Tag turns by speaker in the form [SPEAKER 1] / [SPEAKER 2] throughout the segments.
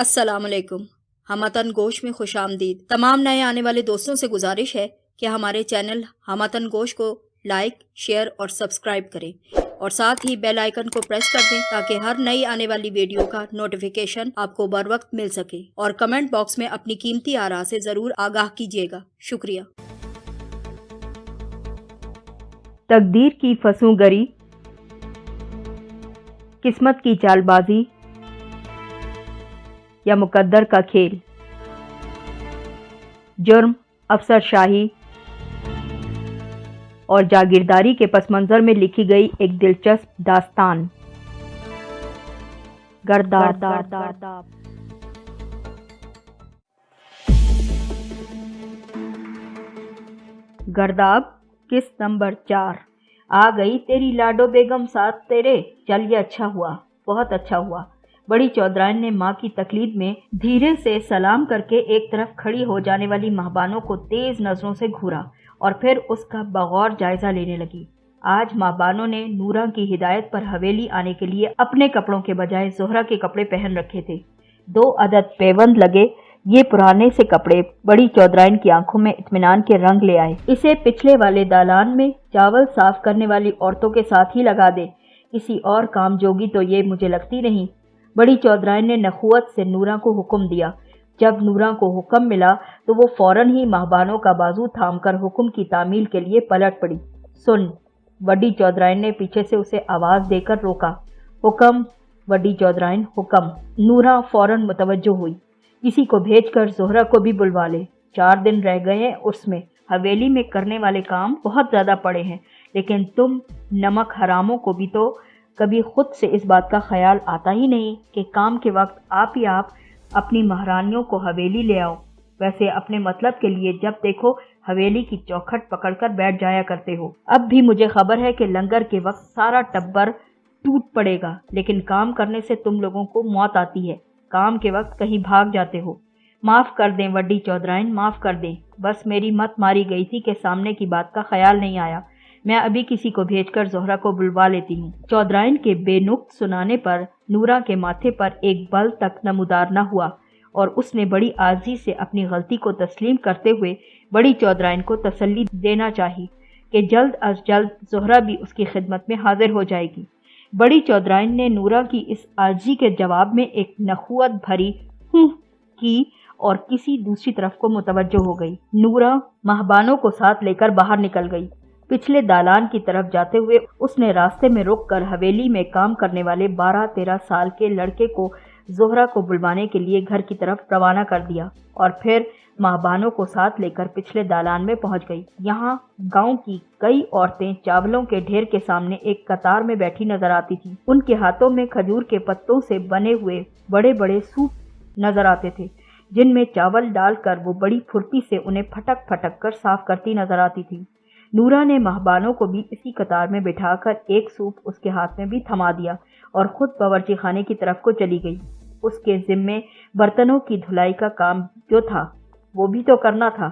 [SPEAKER 1] السلام علیکم۔ ہماتن گوش میں خوش آمدید۔ تمام نئے آنے والے دوستوں سے گزارش ہے کہ ہمارے چینل ہماتن گوش کو لائک، شیئر اور سبسکرائب کریں اور ساتھ ہی بیل آئیکن کو پریس کر دیں تاکہ ہر نئی آنے والی ویڈیو کا نوٹیفیکیشن آپ کو بر وقت مل سکے، اور کمنٹ باکس میں اپنی قیمتی آراء سے ضرور آگاہ کیجیے گا۔ شکریہ۔
[SPEAKER 2] تقدیر کی فسوں گری، قسمت کی چال بازی یا مقدر کا کھیل، جرم، افسر شاہی اور جاگیرداری کے پس منظر میں لکھی گئی ایک دلچسپ داستان، گرداب۔ گرداب قسط نمبر 4۔ آ گئی تیری لاڈو بیگم ساتھ تیرے، چل یہ اچھا ہوا، بہت اچھا ہوا۔ بڑی چودرائن نے ماں کی تقلید میں دھیرے سے سلام کر کے ایک طرف کھڑی ہو جانے والی ماہبانوں کو تیز نظروں سے گھورا اور پھر اس کا بغور جائزہ لینے لگی۔ آج ماہبانوں نے نورا کی ہدایت پر حویلی آنے کے لیے اپنے کپڑوں کے بجائے زہرا کے کپڑے پہن رکھے تھے۔ 2 عدد پیوند لگے یہ پرانے سے کپڑے بڑی چودرائن کی آنکھوں میں اطمینان کے رنگ لے آئے۔ اسے پچھلے والے دالان میں چاول صاف کرنے والی عورتوں کے ساتھ ہی لگا دے، کسی اور کام جوگی تو یہ مجھے لگتی نہیں۔ بڑی چودرائن نے نخوت سے نورا کو حکم دیا۔ جب نورا کو حکم ملا تو وہ فوراً ہی ماہبانوں کا بازو تھام کر حکم کی تعمیل کے لیے پلٹ پڑی۔ سن، بڑی چودرائن نے پیچھے سے اسے آواز دے کر روکا۔ حکم بڑی چودرائن، حکم۔ نورا فوراً متوجہ ہوئی۔ کسی کو بھیج کر زہرا کو بھی بلوا لے، 4 دن رہ گئے ہیں اس میں، حویلی میں کرنے والے کام بہت زیادہ پڑے ہیں، لیکن تم نمک حراموں کو بھی تو کبھی خود سے اس بات کا خیال آتا ہی نہیں کہ کام کے وقت آپ ہی اپنی مہارانیوں کو حویلی لے آؤ۔ ویسے اپنے مطلب کے لیے جب دیکھو حویلی کی چوکھٹ پکڑ کر بیٹھ جایا کرتے ہو۔ اب بھی مجھے خبر ہے کہ لنگر کے وقت سارا ٹبر ٹوٹ پڑے گا، لیکن کام کرنے سے تم لوگوں کو موت آتی ہے، کام کے وقت کہیں بھاگ جاتے ہو۔ معاف کر دیں وڈی چودرائن، معاف کر دیں، بس میری مت ماری گئی تھی کہ سامنے کی بات کا خیال نہیں آیا۔ میں ابھی کسی کو بھیج کر زہرا کو بلوا لیتی ہوں۔ چودرائن کے بے نقط سنانے پر نورا کے ماتھے پر ایک بل تک نمودار نہ ہوا اور اس نے بڑی عاجزی سے اپنی غلطی کو تسلیم کرتے ہوئے بڑی چودرائن کو تسلی دینا چاہی کہ جلد از جلد زہرا بھی اس کی خدمت میں حاضر ہو جائے گی۔ بڑی چودرائن نے نورا کی اس عاجزی کے جواب میں ایک نخوت بھری ہوں کی اور کسی دوسری طرف کو متوجہ ہو گئی۔ نورا ماہبانوں کو ساتھ لے کر باہر نکل گئی۔ پچھلے دالان کی طرف جاتے ہوئے اس نے راستے میں رک کر حویلی میں کام کرنے والے 12-13 سال کے لڑکے کو زہرا کو بلوانے کے لیے گھر کی طرف روانہ کر دیا اور پھر ماہبانوں کو ساتھ لے کر پچھلے دالان میں پہنچ گئی۔ یہاں گاؤں کی کئی عورتیں چاولوں کے ڈھیر کے سامنے ایک قطار میں بیٹھی نظر آتی تھیں۔ ان کے ہاتھوں میں کھجور کے پتوں سے بنے ہوئے بڑے بڑے سوپ نظر آتے تھے، جن میں چاول ڈال کر وہ بڑی پھرتی سے انہیں پھٹک پھٹک کر صاف کرتی نظر آتی تھی۔ نورا نے ماہبانوں کو بھی اسی قطار میں بٹھا کر ایک سوپ اس کے ہاتھ میں بھی تھما دیا اور خود باورچی خانے کی طرف کو چلی گئی۔ اس کے ذمے برتنوں کی دھلائی کا کام جو تھا وہ بھی تو کرنا تھا۔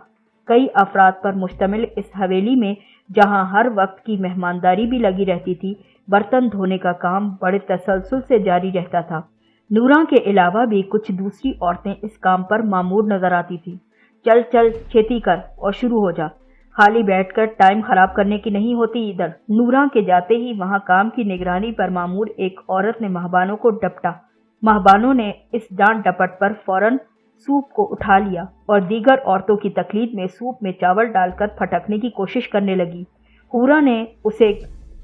[SPEAKER 2] کئی افراد پر مشتمل اس حویلی میں جہاں ہر وقت کی مہمانداری بھی لگی رہتی تھی، برتن دھونے کا کام بڑے تسلسل سے جاری رہتا تھا۔ نورا کے علاوہ بھی کچھ دوسری عورتیں اس کام پر مامور نظر آتی تھیں۔ چل چل چھیتی کر اور شروع ہو جا، خالی بیٹھ کر ٹائم خراب کرنے کی نہیں ہوتی ادھر۔ نورا کے جاتے ہی وہاں کام کی نگرانی پر مامور ایک عورت نے ماہبانوں کو ڈپٹا۔ ماہبانوں نے اس ڈانٹ ڈپٹ پر فوراً سوپ کو اٹھا لیا اور دیگر عورتوں کی تقلید میں سوپ میں چاول ڈال کر پھٹکنے کی کوشش کرنے لگی۔ حورا نے اسے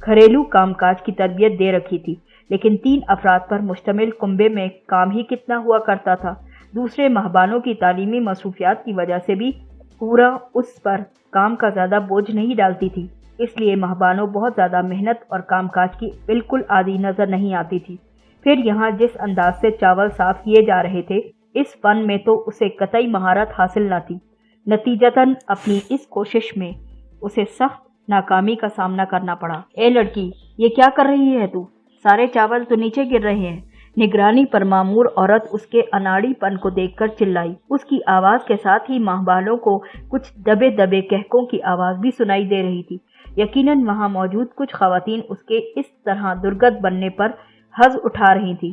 [SPEAKER 2] گھریلو کام کاج کی تربیت دے رکھی تھی، لیکن 3 افراد پر مشتمل کنبے میں کام ہی کتنا ہوا کرتا تھا۔ دوسرے ماہبانوں کی تعلیمی مصروفیات کی وجہ سے بھی حورا اس پر کام کا زیادہ بوجھ نہیں ڈالتی تھی، اس لیے ماہبانوں بہت زیادہ محنت اور کام کاج کی بالکل عادی نظر نہیں آتی تھی۔ پھر یہاں جس انداز سے چاول صاف کیے جا رہے تھے، اس فن میں تو اسے قطعی مہارت حاصل نہ تھی۔ نتیجتاً اپنی اس کوشش میں اسے سخت ناکامی کا سامنا کرنا پڑا۔ اے لڑکی، یہ کیا کر رہی ہے تو؟ سارے چاول تو نیچے گر رہے ہیں۔ نگرانی پر مامور عورت اس کے اناڑی پن کو دیکھ کر چلائی۔ اس کی آواز کے ساتھ ہی ماہبانوں کو کچھ دبے دبے کہکوں کی آواز بھی سنائی دے رہی تھی۔ یقیناً وہاں موجود کچھ خواتین اس کے اس طرح درگت بننے پر حظ اٹھا رہی تھیں۔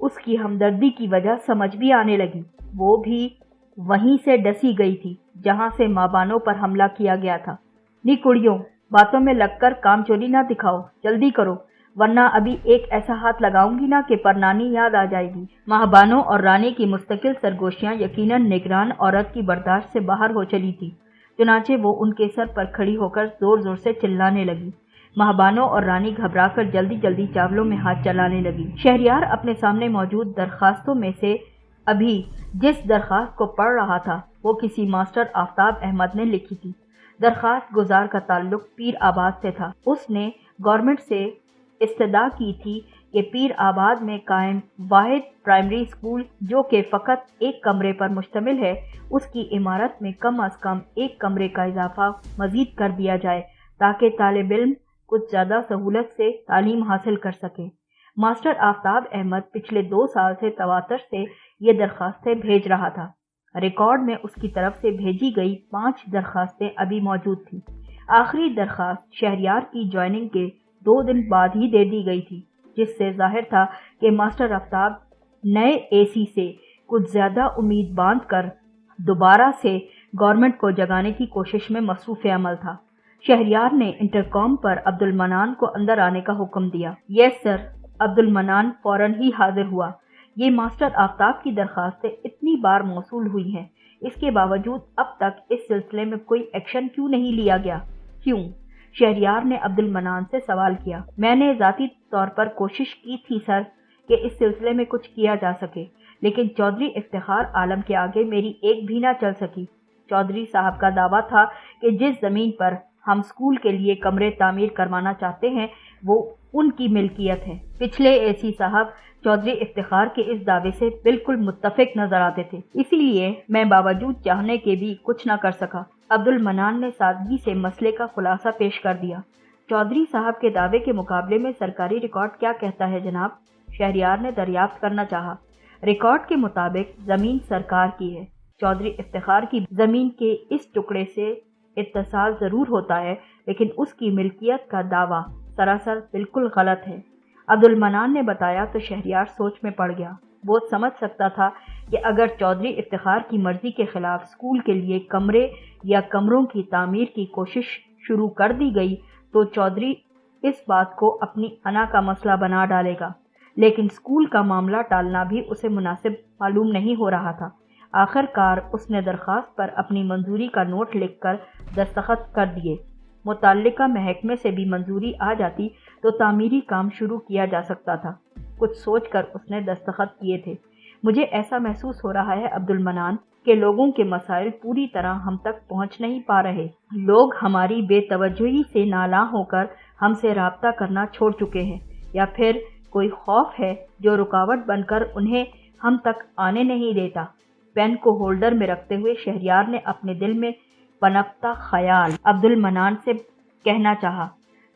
[SPEAKER 2] اس کی ہمدردی کی وجہ سمجھ بھی آنے لگی۔ وہ بھی وہیں سے ڈسی گئی تھی جہاں سے ماں بانوں پر حملہ کیا گیا تھا۔ نی کڑیوں، باتوں میں لگ کر کام چوری نہ دکھاؤ، جلدی کرو ورنہ ابھی ایک ایسا ہاتھ لگاؤں گی نا کہ پرنانی یاد آ جائے گی۔ ماں بانوں اور رانی کی مستقل سرگوشیاں یقیناً نگران عورت کی برداشت سے باہر ہو چلی تھی، چنانچہ وہ ان کے سر پر کھڑی ہو کر زور زور سے چلانے لگی۔ ماں بانوں اور رانی گھبرا کر جلدی جلدی چاولوں میں ہاتھ چلانے لگی۔ شہریار اپنے سامنے موجود درخواستوں میں سے ابھی جس درخواست کو پڑھ رہا تھا وہ کسی ماسٹر آفتاب احمد نے لکھی تھی۔ درخواست گزار کا تعلق پیر آباد سے تھا۔ اس نے گورنمنٹ سے استدعا کی تھی کہ پیر آباد میں قائم واحد پرائمری اسکول جو کہ فقط ایک کمرے پر مشتمل ہے، اس کی عمارت میں کم از کم ایک کمرے کا اضافہ مزید کر دیا جائے تاکہ طالب علم کچھ زیادہ سہولت سے تعلیم حاصل کر سکے۔ ماسٹر آفتاب احمد پچھلے 2 سال سے تواتر سے یہ درخواستیں بھیج رہا تھا۔ ریکارڈ میں اس کی طرف سے بھیجی گئی 5 درخواستیں ابھی موجود تھیں۔ آخری درخواست شہریار کی جوائننگ کے 2 دن بعد ہی دے دی گئی تھی، جس سے ظاہر تھا کہ ماسٹر آفتاب نئے اے سی سے کچھ زیادہ امید باندھ کر دوبارہ سے گورنمنٹ کو جگانے کی کوشش میں مصروف عمل تھا۔ شہریار نے انٹرکام پر عبد المنان کو اندر آنے کا حکم دیا۔ یس سر، عبد المنان فوراً ہی حاضر ہوا۔ یہ ماسٹر آفتاب کی درخواستیں اتنی بار موصول ہوئی ہیں، اس کے باوجود اب تک اس سلسلے میں کوئی ایکشن کیوں نہیں لیا گیا؟ کیوں؟ شہریار نے عبد المنان سے سوال کیا۔ میں نے ذاتی طور پر کوشش کی تھی سر کہ اس سلسلے میں کچھ کیا جا سکے، لیکن چودھری افتخار عالم کے آگے میری ایک بھی نہ چل سکی۔ چودھری صاحب کا دعویٰ تھا کہ جس زمین پر ہم اسکول کے لیے کمرے تعمیر کروانا چاہتے ہیں وہ ان کی ملکیت ہے۔ پچھلے اے سی صاحب چودھری افتخار کے اس دعوے سے بالکل متفق نظر آتے تھے، اسی لیے میں باوجود چاہنے کے بھی کچھ نہ کر سکا۔ عبد المنان نے سادگی سے مسئلے کا خلاصہ پیش کر دیا۔ چودھری صاحب کے دعوے کے مقابلے میں سرکاری ریکارڈ کیا کہتا ہے جناب؟ شہریار نے دریافت کرنا چاہا۔ ریکارڈ کے مطابق زمین سرکار کی ہے۔ چودھری افتخار کی زمین کے اس ٹکڑے سے اتصال ضرور ہوتا ہے، لیکن اس کی ملکیت کا دعویٰ سراسر بالکل غلط ہے۔ عبد المنان نے بتایا تو شہریار سوچ میں پڑ گیا۔ وہ سمجھ سکتا تھا کہ اگر چودھری افتخار کی مرضی کے خلاف اسکول کے لیے کمرے یا کمروں کی تعمیر کی کوشش شروع کر دی گئی تو چودھری اس بات کو اپنی انا کا مسئلہ بنا ڈالے گا، لیکن اسکول کا معاملہ ٹالنا بھی اسے مناسب معلوم نہیں ہو رہا تھا۔ آخر کار اس نے درخواست پر اپنی منظوری کا نوٹ لکھ کر دستخط کر دیے۔ متعلقہ محکمے سے بھی منظوری آ جاتی تو تعمیری کام شروع کیا جا سکتا تھا۔ کچھ سوچ کر اس نے دستخط کیے تھے۔ مجھے ایسا محسوس ہو رہا ہے عبد المنان کہ لوگوں کے مسائل پوری طرح ہم تک پہنچ نہیں پا رہے۔ لوگ ہماری بے توجہی سے نالاں ہو کر ہم سے رابطہ کرنا چھوڑ چکے ہیں، یا پھر کوئی خوف ہے جو رکاوٹ بن کر انہیں ہم تک آنے نہیں دیتا۔ پین کو ہولڈر میں رکھتے ہوئے شہریار نے اپنے دل میں پنپتا خیال عبد المنان سے کہنا چاہا۔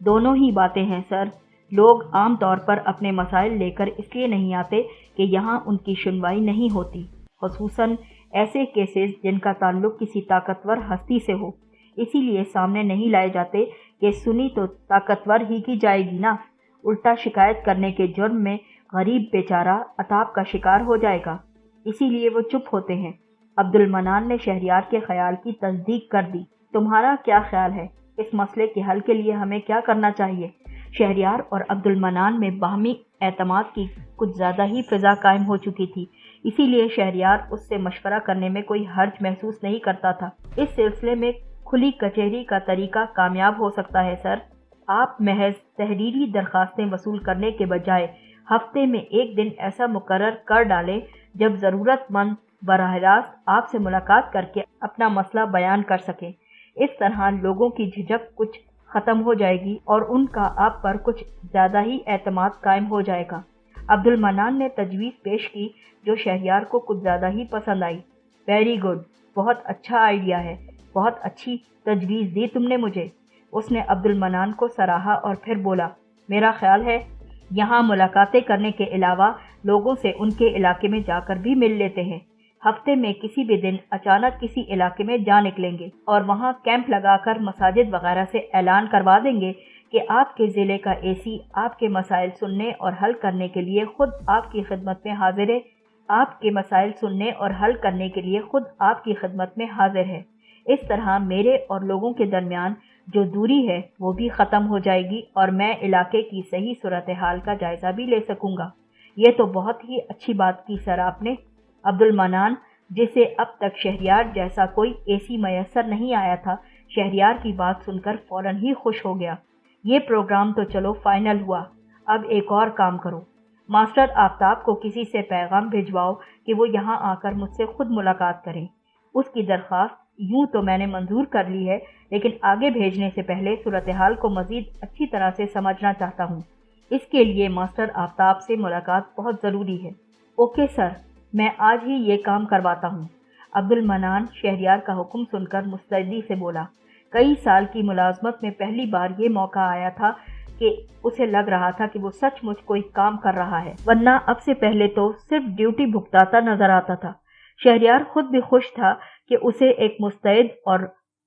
[SPEAKER 2] دونوں ہی باتیں ہیں سر۔ لوگ عام طور پر اپنے مسائل لے کر اس لیے نہیں آتے کہ یہاں ان کی سنوائی نہیں ہوتی، خصوصاً ایسے کیسز جن کا تعلق کسی طاقتور ہستی سے ہو۔ اسی لیے سامنے نہیں لائے جاتے کہ سنی تو طاقتور ہی کی جائے گی نا، الٹا شکایت کرنے کے جرم میں غریب بیچارہ عطاب کا شکار ہو جائے گا، اسی لیے وہ چپ ہوتے ہیں۔ عبد المنان نے شہریار کے خیال کی تصدیق کر دی۔ تمہارا کیا خیال ہے؟ اس مسئلے کے حل کے لیے ہمیں کیا کرنا چاہیے؟ شہریار اور عبد المنان میں باہمی اعتماد کی کچھ زیادہ ہی فضا قائم ہو چکی تھی، اسی لیے شہریار اس سے مشورہ کرنے میں کوئی حرج محسوس نہیں کرتا تھا۔ اس سلسلے میں کھلی کچہری کا طریقہ کامیاب ہو سکتا ہے سر۔ آپ محض تحریری درخواستیں وصول کرنے کے بجائے ہفتے میں ایک دن ایسا مقرر کر ڈالیں جب ضرورت مند براہ راست آپ سے ملاقات کر کے اپنا مسئلہ بیان کر سکیں۔ اس طرح لوگوں کی جھجک کچھ ختم ہو جائے گی اور ان کا آپ پر کچھ زیادہ ہی اعتماد قائم ہو جائے گا۔ عبد المنان نے تجویز پیش کی جو شہریار کو کچھ زیادہ ہی پسند آئی۔ ویری گڈ، بہت اچھا آئیڈیا ہے، بہت اچھی تجویز دی تم نے مجھے۔ اس نے عبد المنان کو سراہا اور پھر بولا، میرا خیال ہے یہاں ملاقاتیں کرنے کے علاوہ لوگوں سے ان کے علاقے میں جا کر بھی مل لیتے ہیں۔ ہفتے میں کسی بھی دن اچانک کسی علاقے میں جا نکلیں گے اور وہاں کیمپ لگا کر مساجد وغیرہ سے اعلان کروا دیں گے کہ آپ کے ضلع کا AC آپ کے مسائل سننے اور حل کرنے کے لیے خود آپ کی خدمت میں حاضر ہے۔ آپ کے مسائل سننے اور حل کرنے کے لیے خود آپ کی خدمت میں حاضر ہے۔ اس طرح میرے اور لوگوں کے درمیان جو دوری ہے وہ بھی ختم ہو جائے گی اور میں علاقے کی صحیح صورتحال کا جائزہ بھی لے سکوں گا۔ یہ تو بہت ہی اچھی بات کی سر آپ نے۔ عبد المنان، جسے اب تک شہریار جیسا کوئی AC میسر نہیں آیا تھا، شہریار کی بات سن کر فوراً ہی خوش ہو گیا۔ یہ پروگرام تو چلو فائنل ہوا، اب ایک اور کام کرو۔ ماسٹر آفتاب کو کسی سے پیغام بھجواؤ کہ وہ یہاں آ کر مجھ سے خود ملاقات کریں۔ اس کی درخواست یوں تو میں نے منظور کر لی ہے، لیکن آگے بھیجنے سے پہلے صورتحال کو مزید اچھی طرح سے سمجھنا چاہتا ہوں۔ اس کے لیے ماسٹر آفتاب سے ملاقات بہت ضروری ہے۔ اوکے سر، میں آج ہی یہ کام کرواتا ہوں۔ عبد المنان شہریار کا حکم سن کر مستعدی سے بولا۔ کئی سال کی ملازمت میں پہلی بار یہ موقع آیا تھا کہ اسے لگ رہا تھا کہ وہ سچ مچ کوئی کام کر رہا ہے، ورنہ اب سے پہلے تو صرف ڈیوٹی بھگتاتا نظر آتا تھا۔ شہریار خود بھی خوش تھا کہ اسے ایک مستعد اور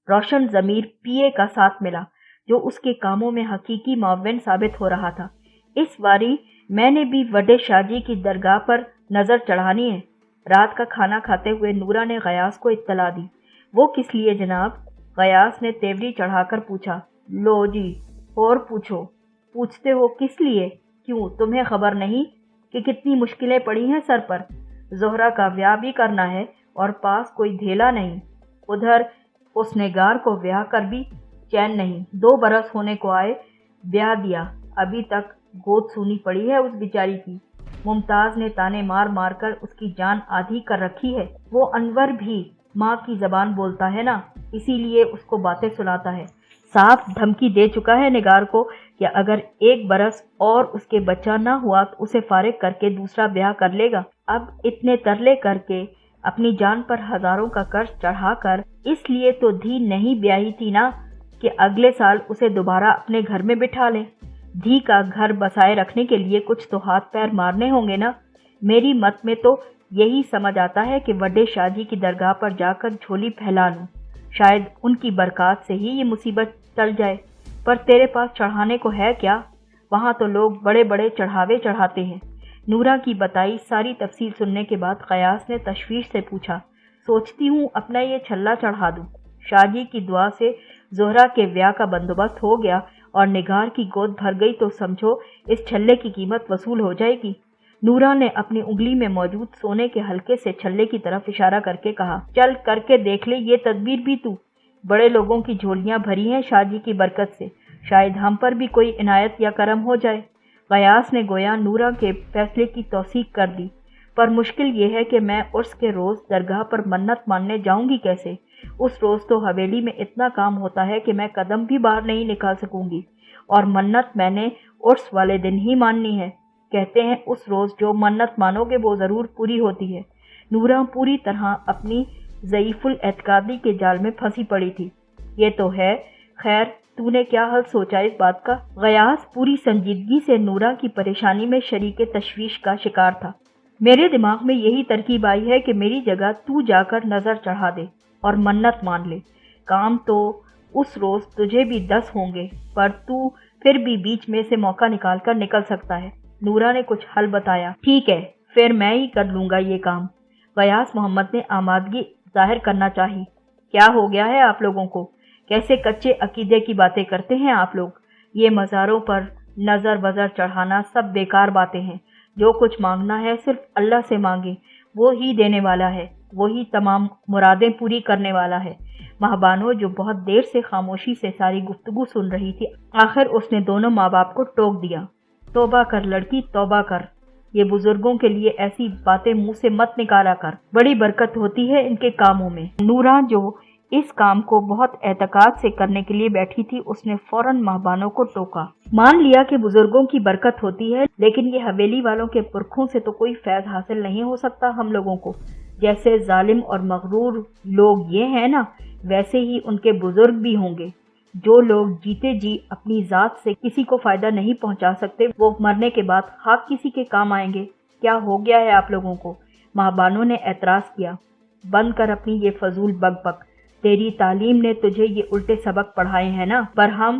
[SPEAKER 2] روشن ضمیر PA کا ساتھ ملا جو اس کے کاموں میں حقیقی معاون ثابت ہو رہا تھا۔ اس باری میں نے بھی وڈے شاہ جی کی درگاہ پر نظر چڑھانی ہے۔ رات کا کھانا کھاتے ہوئے نورا نے غیاث کو اطلاع دی۔ وہ کس لیے جناب؟ غیاث نے تیوری چڑھا کر پوچھا۔ لو جی، اور پوچھو۔ پوچھتے ہو کس لیے؟ کیوں تمہیں خبر نہیں کہ کتنی مشکلیں پڑی ہیں سر پر؟ زہرا کا بیاہ بھی کرنا ہے اور پاس کوئی دھیلا نہیں۔ ادھر اس نگار کو بیاہ کر بھی چین نہیں، 2 برس ہونے کو آئے بیاہ دیا، ابھی تک گود سونی پڑی ہے اس بیچاری کی۔ ممتاز نے تانے مار مار کر اس کی جان آدھی کر رکھی ہے۔ وہ انور بھی ماں کی زبان بولتا ہے نا، اسی لیے اس کو باتیں سناتا ہے۔ صاف دھمکی دے چکا ہے نگار کو کہ اگر 1 برس اور اس کے بچہ نہ ہوا تو اسے فارغ کر کے دوسرا بیاہ کر لے گا۔ اب اتنے ترلے کر کے اپنی جان پر ہزاروں کا قرض چڑھا کر اس لیے تو دھی نہیں بیاہی تھی نا کہ اگلے سال اسے دوبارہ اپنے گھر میں بٹھا لے۔ دھی کا گھر بسائے رکھنے کے لیے کچھ تو ہاتھ پیر مارنے ہوں گے نا۔ میری مت میں تو یہی سمجھ آتا ہے کہ وڈے شاہ جی کی درگاہ پر جا کر جھولی پھیلا لوں، شاید ان کی برکات سے ہی یہ مصیبت ٹل جائے۔ پر تیرے پاس چڑھانے کو ہے کیا؟ وہاں تو لوگ بڑے بڑے چڑھاوے چڑھاتے ہیں۔ نورا کی بتائی ساری تفصیل سننے کے بعد غیاث نے تشویش سے پوچھا۔ سوچتی ہوں اپنا یہ چھلا چڑھا دوں۔ شاہ جی کی دعا سے زہرا کے بیاہ کا بندوبست ہو گیا اور نگار کی گود بھر گئی تو سمجھو اس چھلے کی قیمت وصول ہو جائے گی۔ نورا نے اپنی انگلی میں موجود سونے کے حلقے سے چھلے کی طرف اشارہ کر کے کہا، چل کر کے دیکھ لے یہ تدبیر بھی تو۔ بڑے لوگوں کی جھولیاں بھری ہیں شاہ جی کی برکت سے، شاید ہم پر بھی کوئی عنایت یا کرم ہو جائے۔ غیاث نے گویا نورا کے فیصلے کی توثیق کر دی۔ پر مشکل یہ ہے کہ میں عرس کے روز درگاہ پر منت ماننے جاؤں گی کیسے؟ اس روز تو حویلی میں اتنا کام ہوتا ہے کہ میں قدم بھی باہر نہیں نکال سکوں گی، اور منت میں نے عرس والے دن ہی ماننی ہے۔ کہتے ہیں اس روز جو منت مانو گے وہ ضرور پوری ہوتی ہے۔ نورا پوری طرح اپنی ضعیف الاعتقادی کے جال میں پھنسی پڑی تھی۔ یہ تو ہے، خیر تو نے کیا حل سوچا اس بات کا؟ غیاث پوری سنجیدگی سے نورا کی پریشانی میں شریک تشویش کا شکار تھا۔ میرے دماغ میں یہی ترکیب آئی ہے کہ میری جگہ تو جا کر نظر چڑھا دے اور منت مان لے۔ کام تو اس روز تجھے بھی 10 ہوں گے، پر تو پھر بھی بیچ میں سے موقع نکال کر نکل سکتا ہے۔ نورا نے کچھ حل بتایا۔ ٹھیک ہے، پھر میں ہی کر لوں گا یہ کام۔ غیاث محمد نے آمادگی ظاہر کرنا چاہی۔ کیا ہو گیا ہے آپ لوگوں کو؟ کیسے کچے عقیدے کی باتیں کرتے ہیں آپ لوگ؟ یہ مزاروں پر نظر وزر چڑھانا سب بیکار باتیں ہیں۔ جو کچھ مانگنا ہے صرف اللہ سے مانگیں، وہ ہی دینے والا ہے، وہی تمام مرادیں پوری کرنے والا ہے۔ ماہبانو جو بہت دیر سے خاموشی سے ساری گفتگو سن رہی تھی، آخر اس نے دونوں ماں باپ کو ٹوک دیا۔ توبہ کر لڑکی، توبہ کر، یہ بزرگوں کے لیے ایسی باتیں منہ سے مت نکالا کر، بڑی برکت ہوتی ہے ان کے کاموں میں۔ نورا جو اس کام کو بہت اعتقاد سے کرنے کے لیے بیٹھی تھی، اس نے فوراً ماہبانوں کو ٹوکا۔ مان لیا کہ بزرگوں کی برکت ہوتی ہے، لیکن یہ حویلی والوں کے پرکھوں سے تو کوئی فیض حاصل نہیں ہو سکتا ہم لوگوں کو۔ جیسے ظالم اور مغرور لوگ یہ ہیں نا، ویسے ہی ان کے بزرگ بھی ہوں گے۔ جو لوگ جیتے جی اپنی ذات سے کسی کو فائدہ نہیں پہنچا سکتے، وہ مرنے کے بعد خاک کسی کے کام آئیں گے۔ کیا ہو گیا ہے آپ لوگوں کو؟ ماہبانوں نے اعتراض کیا۔ بند کر اپنی یہ فضول بک بک، تیری تعلیم نے تجھے یہ الٹے سبق پڑھائے ہیں نا، پر ہم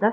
[SPEAKER 2] 10